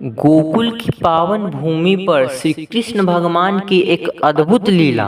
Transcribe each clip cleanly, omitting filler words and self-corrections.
गोकुल की पावन भूमि पर श्री कृष्ण भगवान की एक अद्भुत लीला।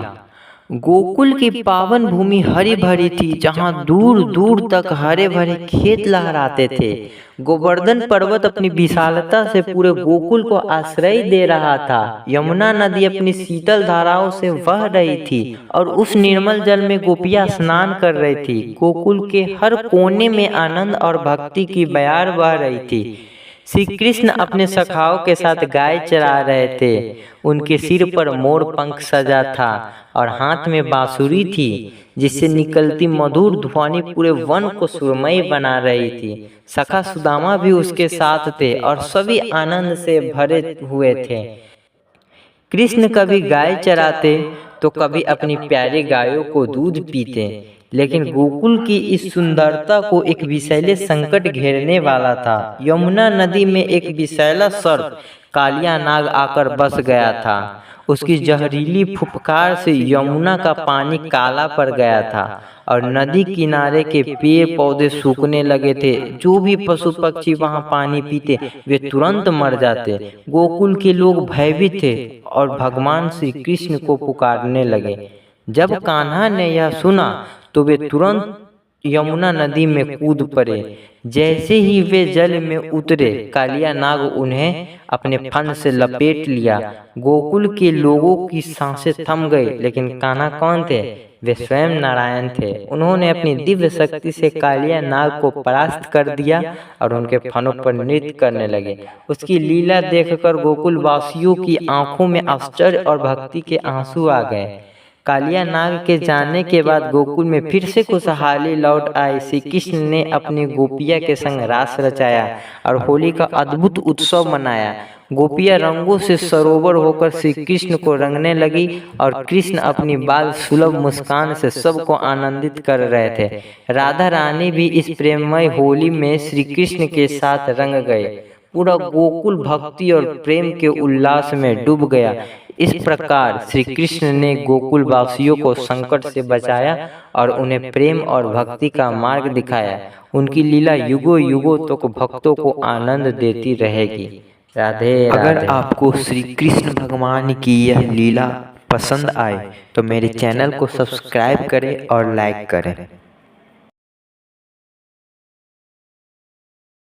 गोकुल की पावन भूमि हरी भरी थी, जहां दूर दूर तक हरे भरे खेत लहराते थे। गोवर्धन पर्वत अपनी विशालता से पूरे गोकुल को आश्रय दे रहा था। यमुना नदी अपनी शीतल धाराओं से बह रही थी और उस निर्मल जल में गोपियां स्नान कर रही थी। गोकुल के हर कोने में आनंद और भक्ति की बयार बह रही थी। श्री कृष्ण अपने सखाओं के साथ गाय चरा रहे थे। उनके सिर पर मोर पंख सजा था और हाथ में बांसुरी थी, जिससे निकलती मधुर ध्वनि पूरे वन को सुरमयी बना रही थी। सखा सुदामा भी उसके साथ थे और सभी आनंद से भरे हुए थे। कृष्ण कभी गाय चराते तो कभी अपनी प्यारी गायों को दूध पीते, लेकिन गोकुल की इस सुंदरता को एक विषैले संकट घेरने वाला था। यमुना नदी में एक विषैला सर्प कालिया नाग आकर बस गया था। उसकी जहरीली फुफकार से यमुना का पानी काला पड़ गया था और नदी किनारे के पेड़ पौधे सूखने लगे थे। जो भी पशु पक्षी वहां पानी पीते वे तुरंत मर जाते। गोकुल के लोग भयभीत थे और भगवान श्री कृष्ण को पुकारने लगे। जब कान्हा ने यह सुना तो वे तुरंत यमुना नदी में कूद पड़े। जैसे ही वे जल में उतरे, कालिया नाग उन्हें अपने फन से लपेट लिया। गोकुल के लोगों की सांसें थम गई, लेकिन कान्हा कौन थे? वे स्वयं नारायण थे। उन्होंने अपनी दिव्य शक्ति से कालिया नाग को परास्त कर दिया और उनके फनों पर नृत्य करने लगे। उसकी लीला देखकर गोकुल वासियों की आंखों में आश्चर्य और भक्ति के आंसू आ गए। कालिया नाग के जाने के बाद गोकुल में फिर से खुशहाली लौट आई। श्री कृष्ण ने अपनी गोपिया के संग रास रचाया और होली का अद्भुत उत्सव मनाया। गोपियां रंगों से सरोवर होकर श्री कृष्ण को रंगने लगी और कृष्ण अपनी बाल सुलभ मुस्कान से सबको आनंदित कर रहे थे। राधा रानी भी इस प्रेममय होली में श्री कृष्ण के साथ रंग गए। पूरा गोकुल भक्ति और प्रेम के उल्लास में डूब गया। इस प्रकार श्री कृष्ण ने गोकुल वासियों को संकट से बचाया और उन्हें प्रेम और भक्ति का मार्ग दिखाया। उनकी लीला युगों युगों तक भक्तों को आनंद देती रहेगी। राधे राधे। अगर आपको श्री कृष्ण भगवान की यह लीला पसंद आए तो मेरे चैनल को सब्सक्राइब करें और लाइक करें।